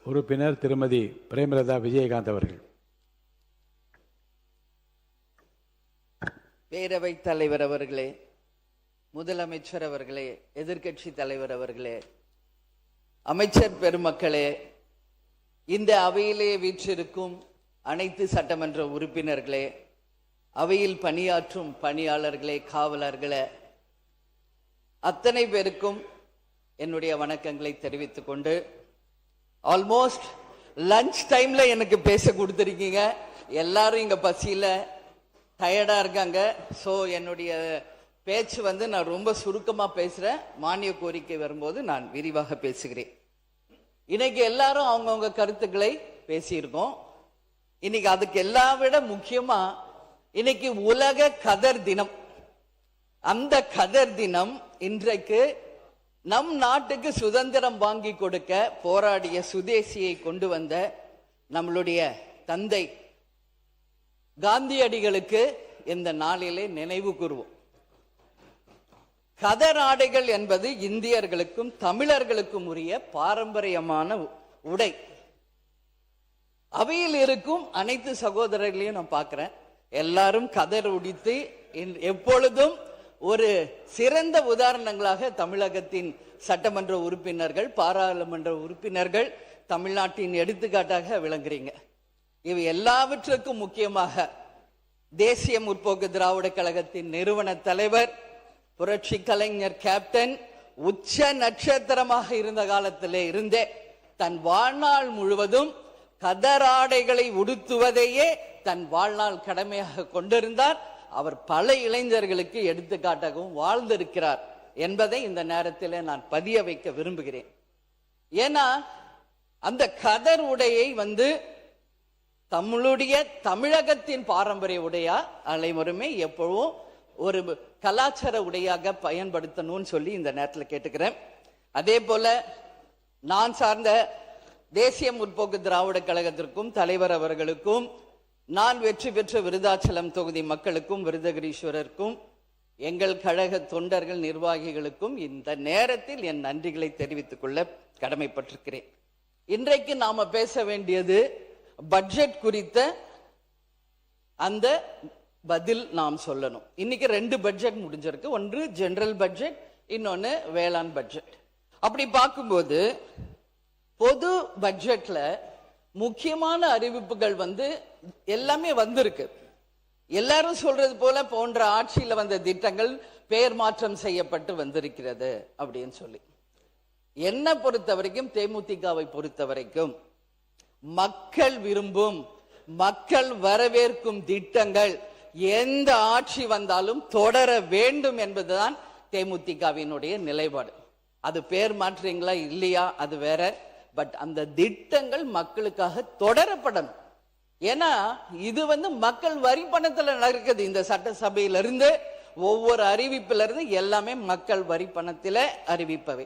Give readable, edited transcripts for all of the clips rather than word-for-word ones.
உறுப்பினர் திருமதி பிரேமலதா விஜயகாந்த் அவர்கள். பேரவைத் தலைவர் அவர்களே, முதலமைச்சர் அவர்களே, எதிர்க்கட்சி தலைவர் அவர்களே, அமைச்சர் பெருமக்களே, இந்த அவையிலே வீற்றிருக்கும் அனைத்து சட்டமன்ற உறுப்பினர்களே, அவையில் பணியாற்றும் பணியாளர்களே, காவலர்களே, அத்தனை பேருக்கும் என்னுடைய வணக்கங்களை தெரிவித்துக் கொண்டு, ஆல்மோஸ்ட் லஞ்ச் டைம்ல எனக்கு பேச கொடுத்துருக்கீங்க. எல்லாரும் இங்க பசியில டயர்டா இருக்காங்க. ஸோ என்னுடைய பேச்சு நான் ரொம்ப சுருக்கமா பேசுறேன். மானிய கோரிக்கை வரும்போது நான் விரிவாக பேசுகிறேன். இன்னைக்கு எல்லாரும் அவங்கவுங்க கருத்துக்களை பேசியிருக்கோம். இன்னைக்கு அதுக்கு எல்லா விட முக்கியமா இன்னைக்கு உலக கதர் தினம். அந்த கதர் தினம் இன்றைக்கு நம் நாட்டுக்கு சுதந்திரம் வாங்கி கொடுக்க போராடிய சுதேசியை கொண்டு வந்த நம்மளுடைய தந்தை காந்தியடிகளுக்கு இந்த நாளிலே நினைவு கூறுவோம். கதர் ஆடைகள் என்பது இந்தியர்களுக்கும் தமிழர்களுக்கும் உரிய பாரம்பரியமான உடை. அவையில் இருக்கும் அனைத்து சகோதரர்களையும் நான் பார்க்கிறேன். எல்லாரும் கதர் உடித்து எப்பொழுதும் ஒரு சிறந்த உதாரணங்களாக தமிழகத்தின் சட்டமன்ற உறுப்பினர்கள், பாராளுமன்ற உறுப்பினர்கள் தமிழ்நாட்டின் எடுத்துக்காட்டாக விளங்குறீங்க. இவை எல்லாவற்றுக்கும் முக்கியமாக தேசிய முற்போக்கு திராவிட கழகத்தின் நிறுவன தலைவர் புரட்சி கலைஞர் கேப்டன் உச்ச நட்சத்திரமாக இருந்த காலத்திலே இருந்தே தன் வாழ்நாள் முழுவதும் கதராடைகளை உடுத்துவதையே தன் வாழ்நாள் கடமையாக கொண்டிருந்தார். அவர் பல இளைஞர்களுக்கு எடுத்துக்காட்டாகவும் வாழ்ந்திருக்கிறார் என்பதை இந்த நேரத்தில் நான் பதிய வைக்க விரும்புகிறேன். ஏன்னா அந்த கதர் உடையை தமிழுடைய தமிழகத்தின் பாரம்பரிய உடையா அனைவருமே எப்பவும் ஒரு கலாச்சார உடையாக பயன்படுத்தணும்னு சொல்லி இந்த நேரத்தில் கேட்டுக்கிறேன். அதே போல நான் சார்ந்த தேசிய முற்போக்கு திராவிட கழகத்திற்கும் தலைவர் அவர்களுக்கும், நான் வெற்றி பெற்ற விருதாச்சலம் தொகுதி மக்களுக்கும், விருதகிரீஸ்வரருக்கும், எங்கள் கழக தொண்டர்கள் நிர்வாகிகளுக்கும் இந்த நேரத்தில் என் நன்றிகளை தெரிவித்துக் கொள்ள கடமைப்பட்டிருக்கிறேன். இன்றைக்கு நாம பேச வேண்டியது பட்ஜெட் குறித்த அந்த பதில் நாம் சொல்லணும். இன்னைக்கு 2 பட்ஜெட் முடிஞ்சிருக்கு. ஒன்று ஜெனரல் பட்ஜெட், இன்னொன்னு வேளாண் பட்ஜெட். அப்படி பார்க்கும்போது பொது பட்ஜெட்ல முக்கியமான அறிவிப்புகள் எல்லாமே வந்திருக்கு. எல்லாரும் சொல்றது போல போன்ற ஆட்சியில வந்த திட்டங்கள் பெயர் மாற்றம் செய்யப்பட்டு வந்திருக்கிறது அப்படின்னு சொல்லி, என்ன பொறுத்த வரைக்கும், தேமுதிகவை பொறுத்த வரைக்கும் மக்கள் விரும்பும், மக்கள் வரவேற்கும் திட்டங்கள் எந்த ஆட்சி வந்தாலும் தொடர வேண்டும் என்பதுதான் தேமுதிகவினுடைய நிலைப்பாடு. அது பேர் மாற்றீங்களா இல்லையா அது வேற. பட் அந்த திட்டங்கள் மக்களுக்காக தொடரப்படணும். ஏன்னா இது மக்கள் வரி பணத்துல நடக்குது. இந்த சட்டசபையிலிருந்து ஒவ்வொரு அறிவிப்பில இருந்து எல்லாமே மக்கள் வரி பணத்தில அறிவிப்பவை.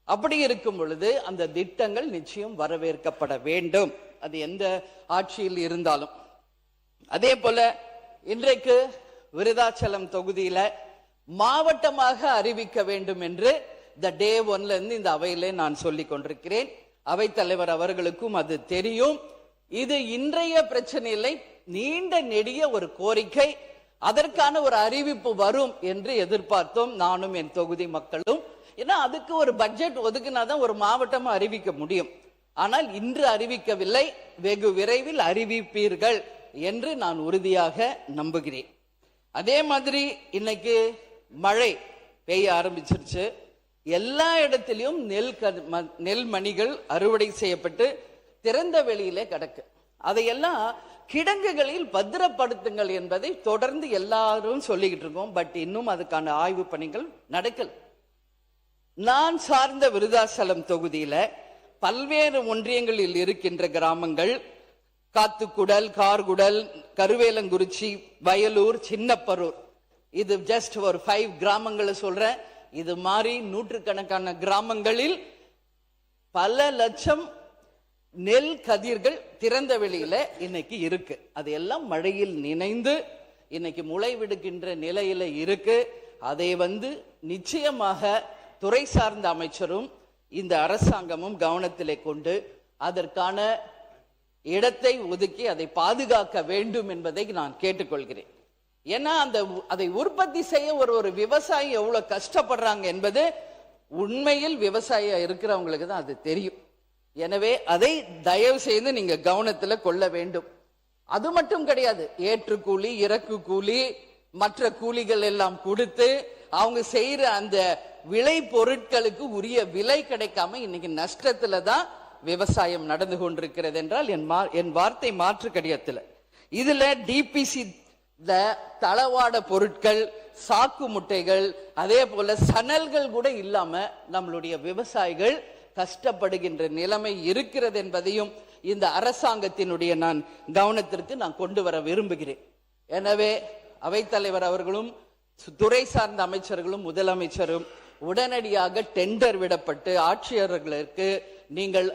அப்படி இருக்கும் பொழுது அந்த திட்டங்கள் நிச்சயம் வரவேற்கப்பட வேண்டும், அது எந்த ஆட்சியில் இருந்தாலும். அதே போல இன்றைக்கு விருதாச்சலம் தொகுதியில மாவட்டமாக அறிவிக்க வேண்டும் என்று இந்த டே 1ல இருந்து இந்த அவையிலே நான் சொல்லிக் கொண்டிருக்கிறேன். அவைத்தலைவர் அவர்களுக்கும் அது தெரியும். இது இன்றைய பிரச்சனை இல்லை, நீண்ட நெடிய ஒரு கோரிக்கை. அதற்கான ஒரு அறிவிப்பு வரும் என்று எதிர்பார்த்தோம், நானும் என் தொகுதி மக்களும். ஏன்னா அதுக்கு ஒரு பட்ஜெட் ஒதுக்கினாதான் ஒரு மாவட்டம் அறிவிக்க முடியும். ஆனால் இன்று அறிவிக்கவில்லை, வெகு விரைவில் அறிவிப்பீர்கள் என்று நான் உறுதியாக நம்புகிறேன். அதே மாதிரி இன்னைக்கு மழை பெய்ய ஆரம்பிச்சிருச்சு. எல்லா இடத்திலும் நெல் மணிகள் அறுவடை செய்யப்பட்டு திறந்த வெளியிலே கிடக்கு. அதையெல்லாம் கிடங்குகளில் பத்திரப்படுத்துங்கள் என்பதை தொடர்ந்து எல்லாரும் சொல்லிக்கிட்டு இருக்கோம். பட் இன்னும் அதுக்கான ஆய்வு பணிகள் நடக்கல. நான் சார்ந்த விருதாச்சலம் தொகுதியில பல்வேறு ஒன்றியங்களில் இருக்கின்ற கிராமங்கள் காத்துக்குடல், கார்குடல், கருவேலங்குறிச்சி, வயலூர், சின்னப்பரூர், இது ஜஸ்ட் ஒரு 5 கிராமங்களை சொல்றேன். இது மாதிரி நூற்றுக்கணக்கான கிராமங்களில் பல லட்சம் நெல் கதிர்கள் திறந்த வெளியில இன்னைக்கு இருக்கு. அது எல்லாம் மழையில் நினைந்து இன்னைக்கு முளை விடுகின்ற நிலையில இருக்கு. அதை நிச்சயமாக துறை சார்ந்த அமைச்சரும் இந்த அரசாங்கமும் கவனத்திலே கொண்டு அதற்கான இடத்தை ஒதுக்கி அதை பாதுகாக்க வேண்டும் என்பதை நான் கேட்டுக்கொள்கிறேன். ஏன்னா அதை உற்பத்தி செய்ய ஒரு விவசாயி எவ்வளவு கஷ்டப்படுறாங்க என்பது உண்மையில் விவசாயியா இருக்கிறவங்களுக்கு தான் அது தெரியும். எனவே அதை தயவு செய்து நீங்க கவனத்துல கொள்ள வேண்டும். அது மட்டும் கிடையாது, ஏற்று கூலி, இறக்கு கூலி, மற்ற கூலிகள் எல்லாம் கொடுத்து அவங்க செய்யற அந்த விளை பொருட்களுக்கு உரிய விலை கிடைக்காம இன்னைக்கு நஷ்டத்துல தான் விவசாயம் நடந்து கொண்டிருக்கிறது என்றால் என் வார்த்தை மாற்று கிடையாது. இதுல டிபிசி தளவாட பொருட்கள், சாக்கு முட்டைகள், அதே போல சணல்கள் கூட இல்லாம நம்மளுடைய விவசாயிகள் கஷ்டப்படுகின்ற நிலைமை இருக்கிறது என்பதையும் இந்த அரசாங்கத்தினுடைய நான் கவனத்திற்கு நான் கொண்டு வர விரும்புகிறேன். எனவே அவைத்தலைவர் அவர்களும் துறை சார்ந்த அமைச்சர்களும் முதலமைச்சரும் உடனடியாக டெண்டர் விடப்பட்டு ஆட்சியர்களுக்கு நீங்கள்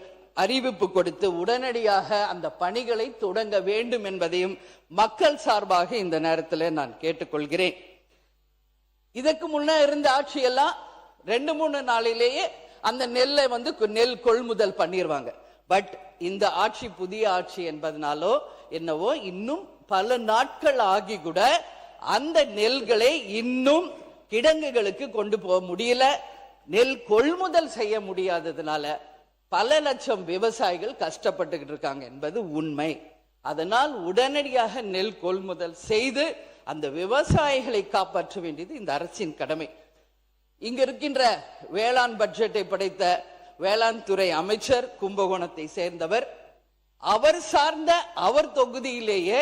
அறிவிப்பு கொடுத்து உடனடியாக அந்த பணிகளை தொடங்க வேண்டும் என்பதையும் மக்கள் சார்பாக இந்த நேரத்தில் நான் கேட்டுக்கொள்கிறேன். இதற்கு முன்ன இருந்த ஆட்சியெல்லாம் 2-3 நாளிலேயே அந்த நெல்லை நெல் கொள்முதல் பண்ணிடுவாங்க. பட் இந்த ஆட்சி புதிய ஆட்சி என்பதனாலோ என்னவோ இன்னும் பல நாட்கள் ஆகி கூட அந்த நெல்களை இன்னும் கிடங்குகளுக்கு கொண்டு போக முடியல. நெல் கொள்முதல் செய்ய முடியாததுனால பல லட்சம் விவசாயிகள் கஷ்டப்பட்டுக்கிட்டு இருக்காங்க என்பது உண்மை. அதனால் உடனடியாக நெல் கொள்முதல் செய்து அந்த விவசாயிகளை காப்பாற்ற வேண்டியது இந்த அரசின் கடமை. இங்க இருக்கின்ற வேளாண் பட்ஜெட்டை படைத்த வேளாண் துறை அமைச்சர் கும்பகோணத்தை சேர்ந்தவர். அவர் சார்ந்த அவர் தொகுதியிலேயே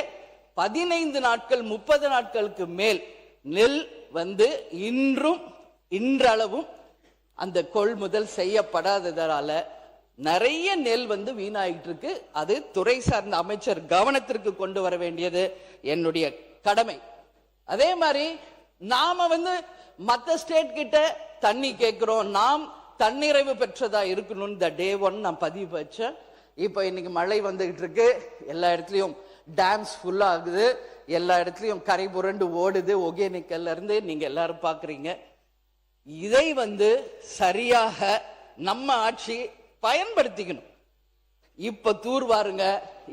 15 நாட்கள் 30 நாட்களுக்கு மேல் நெல் இன்றளவும் அந்த கொள்முதல் செய்யப்படாததால நிறைய நெல் வீணாயிட்டு இருக்கு. அது துறை சார்ந்த அமைச்சர் கவனத்திற்கு கொண்டு வர வேண்டியது என்னுடைய கடமை. அதே மாதிரி நாம மற்ற ஸ்டேட் கிட்ட தண்ணி கேட்கிறோம், நாம் தன்னிறைவு பெற்றதா இருக்கணும். இந்த டே 1 நான் பதிவு வச்சேன். இப்ப இன்னைக்கு மழை வந்துகிட்டு இருக்கு, எல்லா இடத்துலயும் டேம்ஸ் ஃபுல் ஆகுது, எல்லா இடத்துலயும் கரை புரண்டு ஓடுது. ஒகேனக்கல்ல இருந்து நீங்க எல்லாரும் பாக்குறீங்க. இதை சரியாக நம்ம ஆட்சி பயன்படுத்திக்கணும். இப்ப தூர்வாருங்க,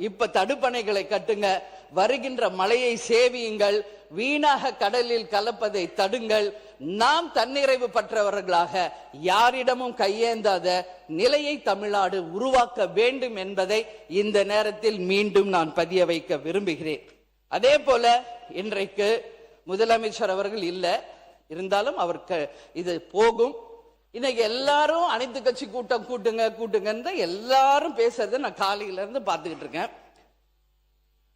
இப்ப தடுப்பணைகளை கட்டுங்க, வருகின்ற மழையை சேவியுங்கள், வீணாக கடலில் கலப்பதை தடுங்கள். நாம் தன்னிறைவு பெற்றவர்களாக யாரிடமும் கையேந்தாத நிலையை தமிழ்நாடு உருவாக்க வேண்டும் என்பதை இந்த நேரத்தில் மீண்டும் நான் பதிய வைக்க விரும்புகிறேன். அதே போல இன்றைக்கு முதலமைச்சர் அவர்கள் இருந்தாலும் அவருக்கு இது போகும். இன்னைக்கு எல்லாரும் அனைத்து கட்சி கூட்டம் கூட்டுங்க எல்லாரும் பேசுறதை நான் காலையில இருந்து பார்த்துக்கிட்டு இருக்கேன்.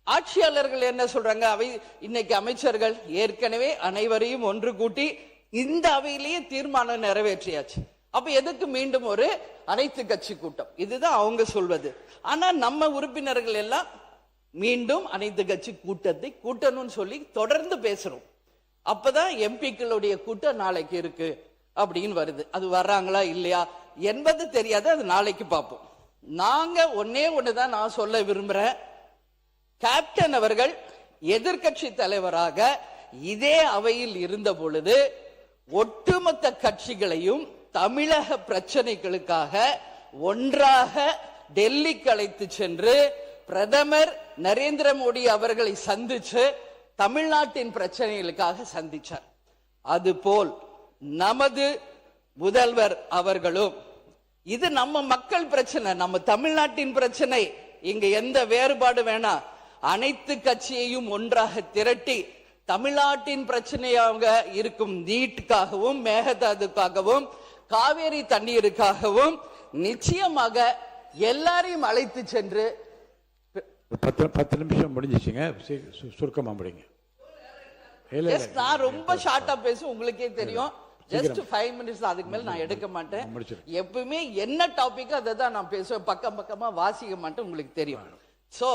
ஆட்சியாளர்கள் என்ன சொல்றாங்க? இன்னைக்கு அமைச்சர்கள் ஏற்கனவே அனைவரையும் ஒன்று கூட்டி இந்த அவையிலேயே தீர்மானம் நிறைவேற்றியாச்சு. அப்ப எதுக்கு மீண்டும் ஒரு அனைத்து கட்சி கூட்டம்? இதுதான் அவங்க சொல்வது. ஆனா நம்ம உறுப்பினர்கள் எல்லாம் மீண்டும் அனைத்து கட்சி கூட்டத்தை கூட்டணும்னு சொல்லி தொடர்ந்து பேசுறோம். அப்பதான் எம்பிக்களுடைய கூட்டம் நாளைக்கு இருக்கு அப்படின்னு வருது. அது வர்றாங்களா இல்லையா என்பது தெரியாது, அது நாளைக்கு பார்ப்போம். நாங்க ஒண்ணுதான் நான் சொல்ல விரும்புறேன். கேப்டன் அவர்கள் எதிர்கட்சி தலைவராக இதே அவையில் இருந்த பொழுது ஒட்டுமொத்த கட்சிகளையும் தமிழக பிரச்சனைகளுக்காக ஒன்றாக டெல்லிக்கு அழைத்து சென்று பிரதமர் நரேந்திர மோடி அவர்களை சந்திச்சு தமிழ்நாட்டின் பிரச்சனைகளுக்காக சந்திச்சார். அதுபோல் நமது முதல்வர் அவர்களும் இது நம்ம மக்கள் பிரச்சனை, நம்ம தமிழ்நாட்டின் பிரச்சனை, இங்க எந்த வேறுபாடு வேணாம், அனைத்து கட்சியையும் ஒன்றாக திரட்டி தமிழ்நாட்டின் பிரச்சனையாக இருக்கும் நீட்டுக்காகவும் மேகதாதுக்காகவும் காவேரி தண்ணீருக்காகவும் நிச்சயமாக எல்லாரையும் அழைத்து சென்று 10 நிமிஷம் முடிஞ்சிச்சுங்க, சுருக்கமா முடிங்க. நான் ரொம்ப ஷார்ட்டா பேசும், உங்களுக்கே தெரியும். ஜஸ்ட் 5 மினிட்ஸ், அதுக்கு மேல நான் எடுக்க மாட்டேன். எப்பவுமே என்ன டாபிக் அதை தான் நான் பேசுவேன், பக்கமா வாசிக்க மாட்டேன், உங்களுக்கு தெரியும். சோ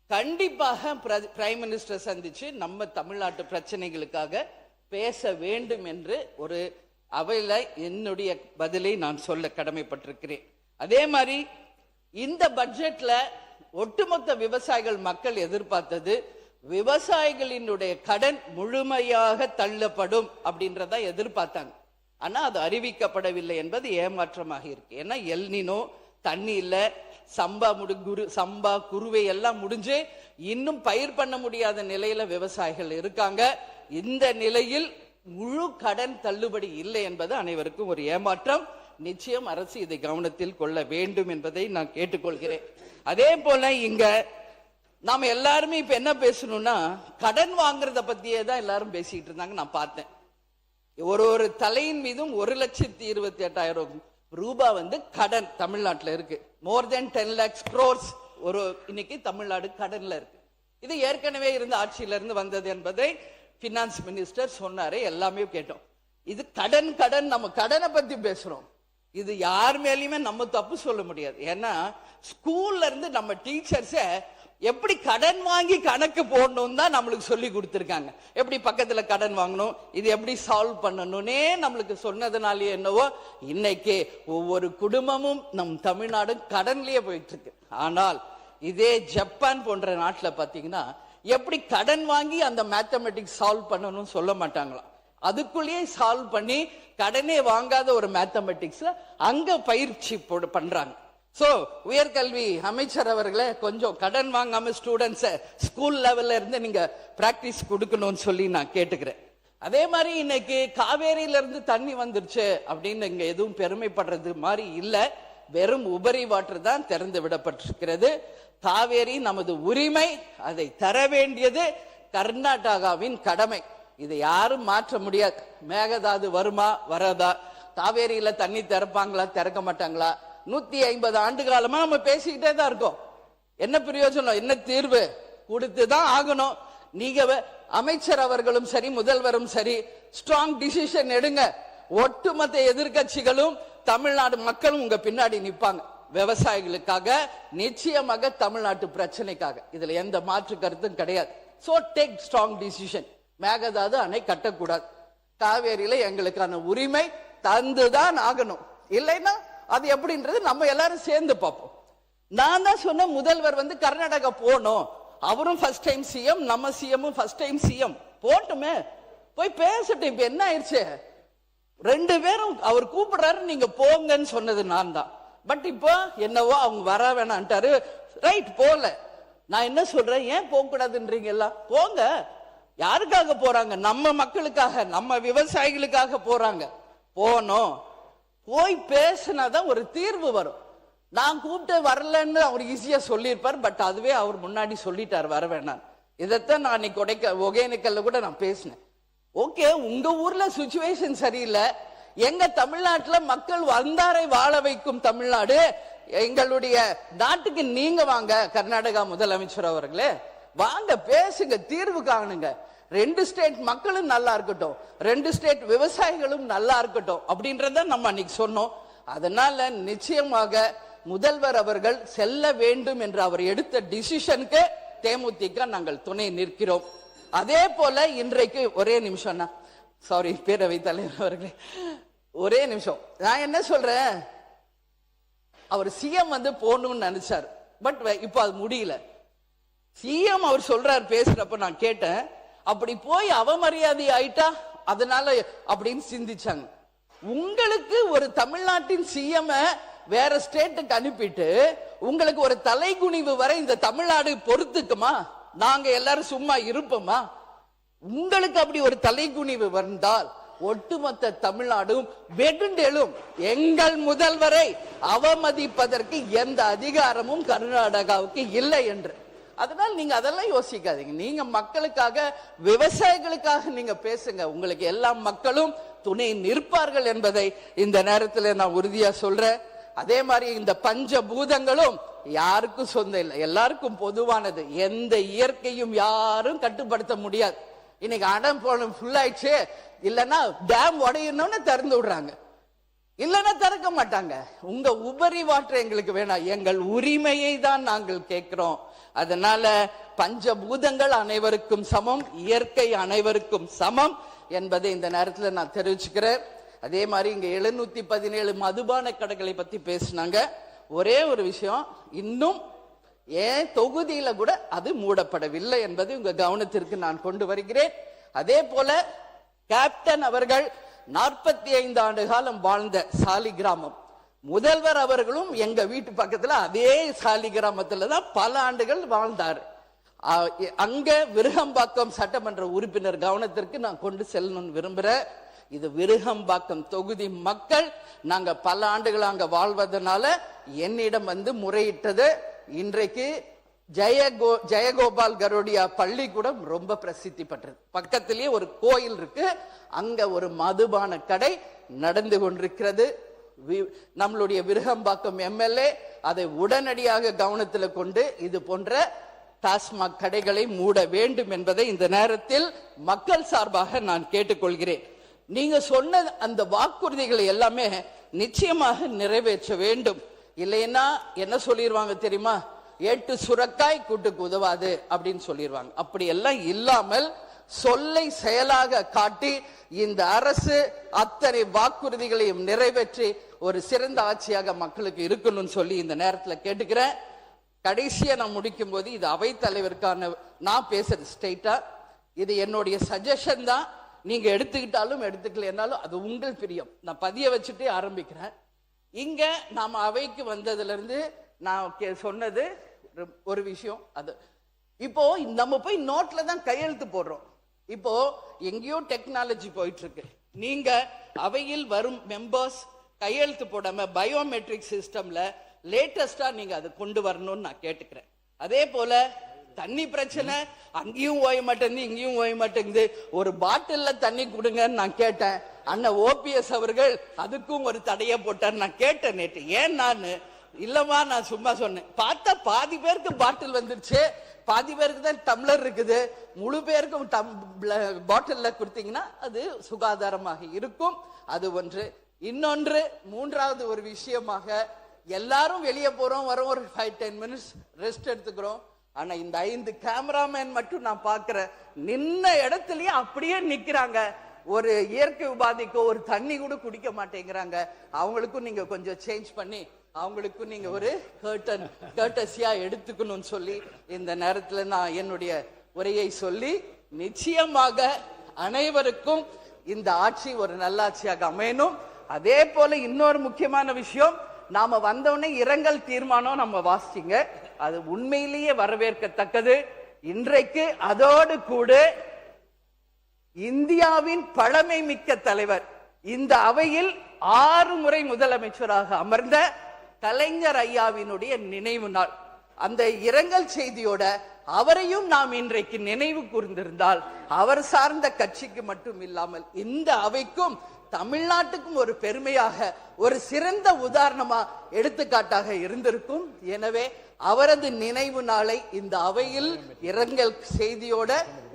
கண்டிப்பாக பிரைம் மினிஸ்டர் சந்திச்சு நம்ம தமிழ்நாட்டு பிரச்சனைகளுக்காக பேச வேண்டும் என்று ஒரு அவையில என்னுடைய பதிலை நான் சொல்ல கடமைப்பட்டிருக்கிறேன். அதே மாதிரி இந்த பட்ஜெட்ல ஒட்டுமொத்த விவசாயிகள் மக்கள் எதிர்பார்த்தது விவசாயிகளினுடைய கடன் முழுமையாக தள்ளப்படும் அப்படின்றத எதிர்பார்த்தாங்க. ஆனா அது அறிவிக்கப்படவில்லை என்பது ஏமாற்றமாக இருக்கு. ஏன்னா எல்னினோ தண்ணி இல்ல, சம்பா குருவை எல்லாம் முடிஞ்சு இன்னும் பயிர் பண்ண முடியாத நிலையில விவசாயிகள் இருக்காங்க. இந்த நிலையில் முழு கடன் தள்ளுபடி இல்லை என்பது அனைவருக்கும் ஒரு ஏமாற்றம். நிச்சயம் அரசு இதை கவனத்தில் கொள்ள வேண்டும் என்பதை நான் கேட்டுக்கொள்கிறேன். அதே போல இங்க நாம எல்லாருமே இப்ப என்ன பேசணும்னா, கடன் வாங்குறத பத்தியே தான் எல்லாரும் பேசிட்டு இருந்தாங்க. நான் பார்த்தேன், ஒரு தலையின் மீதும் 1,28,800 ரூபாய் கடன் தமிழ்நாட்டில் இருக்கு. மோர் தென் 10 lakhs crores இன்னைக்கு தமிழ்நாடு கடன்ல இருக்கு. இது ஏற்கனவே இருந்த ஆட்சியில இருந்து வந்தது என்பதை பினான்ஸ் மினிஸ்டர் சொன்னாரு, எல்லாமே கேட்டோம். இது கடன் நம்ம கடனை பத்தி பேசுறோம். இது யார் மேலயுமே நம்ம தப்பு சொல்ல முடியாது. ஏன்னா ஸ்கூல்ல இருந்து நம்ம டீச்சர்ஸ எப்படி கடன் வாங்கி கணக்கு போடணும் தான் நம்மளுக்கு சொல்லி கொடுத்துருக்காங்க. எப்படி பக்கத்துல கடன் வாங்கணும், இது எப்படி சால்வ் பண்ணணும்னே நம்மளுக்கு சொன்னதுனாலே என்னவோ இன்னைக்கு ஒவ்வொரு குடும்பமும் நம் தமிழ்நாடு கடன்லயே போயிட்டு இருக்கு. ஆனால் இதே ஜப்பான் போன்ற நாட்டுல பாத்தீங்கன்னா எப்படி கடன் வாங்கி அந்த மேத்தமெட்டிக்ஸ் சால்வ் பண்ணணும்னு சொல்ல மாட்டாங்களாம். அதுக்குள்ளேயே சால்வ் பண்ணி கடனே வாங்காத ஒரு மேத்தமெட்டிக்ஸ்ல அங்க பயிற்சி பண்றாங்க. சோ உயர்கல்வி அமைச்சர் அவர்களே, கொஞ்சம் கடன் வாங்காம ஸ்டூடெண்ட்ஸ ஸ்கூல் லெவல்ல இருந்து நீங்க பிராக்டிஸ் கொடுக்கணும்னு சொல்லி நான் கேட்டுக்கிறேன். அதே மாதிரி இன்னைக்கு காவேரியில இருந்து தண்ணி வந்துருச்சு அப்படின்னு இங்க எதுவும் பெருமைப்படுறது மாதிரி இல்ல. வெறும் உபரி வாட்டர் தான் திறந்து விடப்பட்டிருக்கிறது. காவேரி நமது உரிமை, அதை தர வேண்டியது கர்நாடகாவின் கடமை. இதை யாரும் மாற்ற முடியாது. மேகதாது வருமா வராதா, காவேரியில தண்ணி திறப்பாங்களா திறக்க மாட்டாங்களா, 150 ஆண்டு காலமா நம்ம பேசிக்கிட்டே தான் இருக்கோம். என்ன பிரயோஜனம், என்ன தீர்வு? கொடுத்துதான் ஆகணும். நீங்க அமைச்சர் அவர்களும் சரி, முதல்வரும் சரி, ஸ்ட்ராங் டிசிஷன் எடுங்க. ஒட்டுமொத்த எதிர்கட்சிகளும் தமிழ்நாடு மக்களும் உங்க பின்னாடி நிப்பாங்க. விவசாயிகளுக்காக, நிச்சயமாக தமிழ்நாட்டு பிரச்சனைக்காக. இதுல எந்த மாற்று கருத்தும் கிடையாது. So take strong decision. Mekedatu அணை கட்டக்கூடாது. காவேரியில எங்களுக்கான உரிமை தந்துதான் ஆகணும். இல்லைன்னா அது எப்படின்றது நம்ம எல்லாரும் சேர்ந்து பார்ப்போம். நான் தான் சொன்ன முதல்வர் கர்நாடகா போனோம். அவரும் ஃபர்ஸ்ட் டைம் சிஎம், நம்ம சிஎம்மும் ஃபர்ஸ்ட் டைம் சிஎம். போட்டுமே, போய் பேசட்டும். இப்ப என்ன ஆயிடுச்சு, 2 பேரும் அவர் கூப்பிடுறாரு, நீங்க போங்கன்னு சொன்னது நான் தான். பட் இப்போ என்னவோ அவங்க வர வேணான்ட்டாரு. ரைட், போல. நான் என்ன சொல்றேன், ஏன் போக கூடாதுன்றீங்க? எல்லாம் போங்க. யாருக்காக போறாங்க? நம்ம மக்களுக்காக, நம்ம விவசாயிகளுக்காக போறாங்க. போனோம், போய் பேசினாதான் ஒரு தீர்வு வரும். நான் கூப்பிட்டு வரலன்னு அவர் ஈஸியா சொல்லியிருப்பார். பட் அதுவே அவர் முன்னாடி சொல்லிட்டார் வர வேணாம். இதைத்தான் நான் அன்னைக்கு ஒகேனக்கல்ல கூட நான் பேசினேன். ஓகே, உங்க ஊர்ல சுச்சுவேஷன் சரியில்லை. எங்க தமிழ்நாட்டுல மக்கள் வந்தாரை வாழ வைக்கும் தமிழ்நாடு. எங்களுடைய நாட்டுக்கு நீங்க வாங்க, கர்நாடகா முதலமைச்சர் அவர்களே, வாங்க பேசுங்க, தீர்வு காணுங்க. 2 ஸ்டேட் மக்களும் நல்லா இருக்கட்டும், 2 ஸ்டேட் விவசாயிகளும் நல்லா இருக்கட்டும் அப்படின்றத நம்ம அன்னைக்கு சொன்னோம். அதனால நிச்சயமாக முதல்வர் அவர்கள் செல்ல வேண்டும் என்று அவர் எடுத்த டிசிஷனுக்கு தேமுதிக நாங்கள் துணை நிற்கிறோம். அதே போல இன்றைக்கு ஒரே நிமிஷம், சாரி பேரவை தலைவர் அவர்களே, ஒரே நிமிஷம். நான் என்ன சொல்றேன், அவர் சிஎம் போகணும்னு நினைச்சார். பட் இப்ப அது முடியல. சிஎம் அவர் சொல்றார், பேசுறப்ப நான் கேட்டேன், அப்படி போய் அவமரியாதை ஆயிட்டா அதனால அப்படின்னு சிந்திச்சாங்க. உங்களுக்கு ஒரு தமிழ்நாட்டின் சிஎம் வேற ஸ்டேட்டுக்கு அனுப்பிட்டு உங்களுக்கு ஒரு தலைகுனிவு வரை இந்த தமிழ்நாடு பொறுத்துக்குமா? நாங்க எல்லாரும் சும்மா இருப்போமா? உங்களுக்கு அப்படி ஒரு தலைகுனிவு வந்தால் ஒட்டுமொத்த தமிழ்நாடும் வெகுண்டெழும். எங்கள் முதல்வரை அவமதிப்பதற்கு எந்த அதிகாரமும் கர்நாடகாவுக்கு இல்லை என்று. அதனால நீங்க அதெல்லாம் யோசிக்காதீங்க. நீங்க மக்களுக்காக, விவசாயிகளுக்காக நீங்க பேசுங்க. உங்களுக்கு எல்லா மக்களும் துணை நிற்பார்கள் என்பதை இந்த நேரத்தில் நான் உறுதியா சொல்றேன். அதே மாதிரி இந்த பஞ்சபூதங்களும் யாருக்கும் சொந்தம் இல்லை, எல்லாருக்கும் பொதுவானது. எந்த இயற்கையும் யாரும் கட்டுப்படுத்த முடியாது. இன்னைக்கு அடம் போன ஃபுல் ஆயிடுச்சு, இல்லைன்னா டேம் உடையணும்னு திறந்து விடுறாங்க, இல்லைன்னா திறக்க மாட்டாங்க. உங்க உபரி வாட்டர் எங்களுக்கு வேணாம், எங்கள் உரிமையை தான் நாங்கள் கேட்கிறோம். அதனால பஞ்சபூதங்கள் அனைவருக்கும் சமம், இயற்கை அனைவருக்கும் சமம் என்பதை இந்த நேரத்தில் நான் தெரிவிச்சுக்கிறேன். அதே மாதிரி இங்க 717 மதுபான கடைகளை பத்தி பேசினாங்க. ஒரே ஒரு விஷயம், இன்னும் ஏன் தொகுதியில கூட அது மூடப்படவில்லை என்பதை உங்க கவனத்திற்கு நான் கொண்டு வருகிறேன். அதே போல கேப்டன் அவர்கள் 45 ஆண்டு காலம் வாழ்ந்த சாலி கிராமம், முதல்வர் அவர்களும் எங்க வீட்டு பக்கத்துல அதே சாலி கிராமத்துல தான் பல ஆண்டுகள் வாழ்ந்தார். அங்க விருகம்பாக்கம் சட்டமன்ற உறுப்பினர் கவனத்திற்கு நான் கொண்டு செல்லணும்னு விரும்புறேன். இது விருகம்பாக்கம் தொகுதி மக்கள் நாங்க பல ஆண்டுகள் அங்க வாழ்வதனால என்னிடம் வந்து முறையிட்டது. இன்றைக்கு ஜெயகோபால் கரோடியா பள்ளிக்கூடம் ரொம்ப பிரசித்தி பெற்றது. பக்கத்திலேயே ஒரு கோயில் இருக்கு, அங்க ஒரு மதுபான கடை நடந்து கொண்டிருக்கிறது. நம்மளுடைய விருகம்பாக்கம் எம்எல்ஏ அதை உடனடியாக கவனத்தில் கொண்டு இது போன்ற டாஸ்மாக் கடைகளை மூட வேண்டும் என்பதை இந்த நேரத்தில் மக்கள் சார்பாக நான் கேட்டுக்கொள்கிறேன். நீங்க சொன்ன அந்த வாக்குறுதிகளை எல்லாமே நிச்சயமாக நிறைவேற்ற வேண்டும். இல்லைன்னா என்ன சொல்லிடுவாங்க தெரியுமா? ஏட்டு சுரக்காய் கூட்டுக்கு உதவாது அப்படின்னு சொல்லிடுவாங்க. அப்படி எல்லாம் இல்லாமல் சொல்லை செயலாக காட்டி இந்த அரசு அத்தனை வாக்குறுதிகளையும் நிறைவேற்றி ஒரு சிறந்த ஆட்சியாக மக்களுக்கு இருக்கணும்னு சொல்லி இந்த நேரத்தில் கேட்டுக்கிறேன். கடைசியா நான் முடிக்கும் போது இது அவைத்தலைவருக்கான நான் பேசுறது ஸ்ட்ரெயிட்டா, இது என்னுடைய சஜஷன் தான். நீங்க எடுத்துக்கிட்டாலும் எடுத்துக்கலனாலும் அது உங்கள் பிரியம். நான் பதிய வச்சுட்டே ஆரம்பிக்கிறேன். இங்க நாம அவைக்கு வந்ததுல இருந்து நான் சொன்னது ஒரு விஷயம். அது இப்போ நம்ம போய் நோட்ல தான் கையெழுத்து போடுறோம். இப்போ எங்கேயோ டெக்னாலஜி போயிட்டு இருக்கு. நீங்க அவையில் வரும் மெம்பர்ஸ் கையெழுத்து போடாம பயோமெட்ரிக் சிஸ்டம்ல லேட்டஸ்டா நீங்க அதை கொண்டு வரணும்னு நான் கேட்டுக்கிறேன். அதே போல தண்ணி பிரச்சனை அங்கேயும் ஓய மாட்டேங்குது, இங்கேயும் ஓய மாட்டேங்குது. ஒரு பாட்டில்ல தண்ணி கொடுங்கன்னு நான் கேட்டேன். அண்ணன் ஓபிஎஸ் அவர்கள் அதுக்கும் ஒரு தடையை போட்டார். நான் கேட்டேன் நேற்று, ஏன் நான் இல்லமா நான் சும்மா சொன்னேன். பார்த்தா பாதி பேருக்கு பாட்டில் வந்துருச்சு, பாதி பேருக்கு தான் டம்ளர் இருக்குது. முழு பேருக்கும் பாட்டில்ல கொடுத்தீங்கன்னா அது சுகாதாரமாக இருக்கும். அது ஒன்று. இன்னொன்று, மூன்றாவது ஒரு விஷயமாக, எல்லாரும் வெளியே போறோம், வரோம், ஒரு 5-10 மினிட்ஸ் ரெஸ்ட் எடுத்துக்கிறோம். ஆனா இந்த 5 கேமராமேன் மட்டும் நான் பாக்குறேன், நின்ன இடத்துலயே அப்படியே நிக்கிறாங்க. ஒரு இயற்கை உபாதைக்கோ ஒரு தண்ணி கூட குடிக்க மாட்டேங்கிறாங்க. அவங்களுக்கும் நீங்க கொஞ்சம் சேஞ்ச் பண்ணி அவங்களுக்கும் நீங்க ஒரு கர்ட்டசியா எடுத்துக்கணும்னு சொல்லி இந்த நேரத்துல நான் என்னுடைய உரையை சொல்லி, நிச்சயமாக அனைவருக்கும் இந்த ஆட்சி ஒரு நல்லாட்சியாக அமையணும். அதே போல இன்னொரு முக்கியமான விஷயம், நாம வந்தோடனே இரங்கல் தீர்மானம் நம்ம வாசிச்சீங்க, அது உண்மையிலேயே வரவேற்கத்தக்கது. இன்றைக்கு அதோடு கூட இந்தியாவின் பழமை மிக்க தலைவர், இந்த அவையில் 6 முறை முதலமைச்சராக அமர்ந்த கலைஞர் ஐயாவினுடைய நினைவு நாள். அந்த இரங்கல் செய்தியோட அவரையும் நாம் இன்றைக்கு நினைவு கூர்ந்திருந்தால், அவர் சார்ந்த கட்சிக்கு மட்டும் இல்லாமல் இந்த அவைக்கும் தமிழ்நாட்டுக்கும் ஒரு பெருமையாக, ஒரு சிறந்த உதாரணமா எடுத்துக்காட்டாக இருந்திருக்கும். எனவே அவரது நினைவு நாளை இந்த அவையில் இரங்கல் செய்தியோட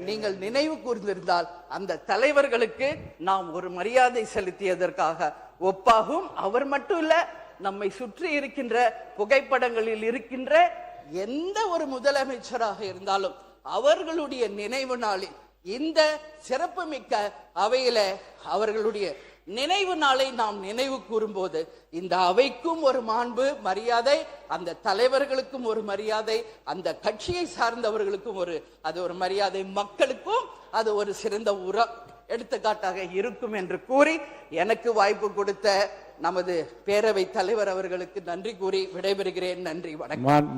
நீங்கள் நினைவு கூர்ந்திருந்தால் அந்த தலைவர்களுக்கு நாம் ஒரு மரியாதை செலுத்தியதற்காக ஒப்பாகும். அவர் மட்டும் இல்ல, நம்மை சுற்றி இருக்கின்ற புகைப்படங்களில் இருக்கின்ற எந்த ஒரு முதலமைச்சராக இருந்தாலும் அவர்களுடைய நினைவு நாளில் இந்த சிறப்புமிக்க அவையில அவர்களுடைய நினைவு நாளை நாம் நினைவு கூறும்போது இந்த அவைக்கும் ஒரு மாண்பு, மரியாதை, அந்த தலைவர்களுக்கும் ஒரு மரியாதை, அந்த கட்சியை சார்ந்தவர்களுக்கும் அது ஒரு மரியாதை, மக்களுக்கும் அது ஒரு சிறந்த எடுத்துக்காட்டாக இருக்கும் என்று கூறி, எனக்கு வாய்ப்பு கொடுத்த நமது பேரவை தலைவர் அவர்களுக்கு நன்றி கூறி விடைபெறுகிறேன். நன்றி, வணக்கம்.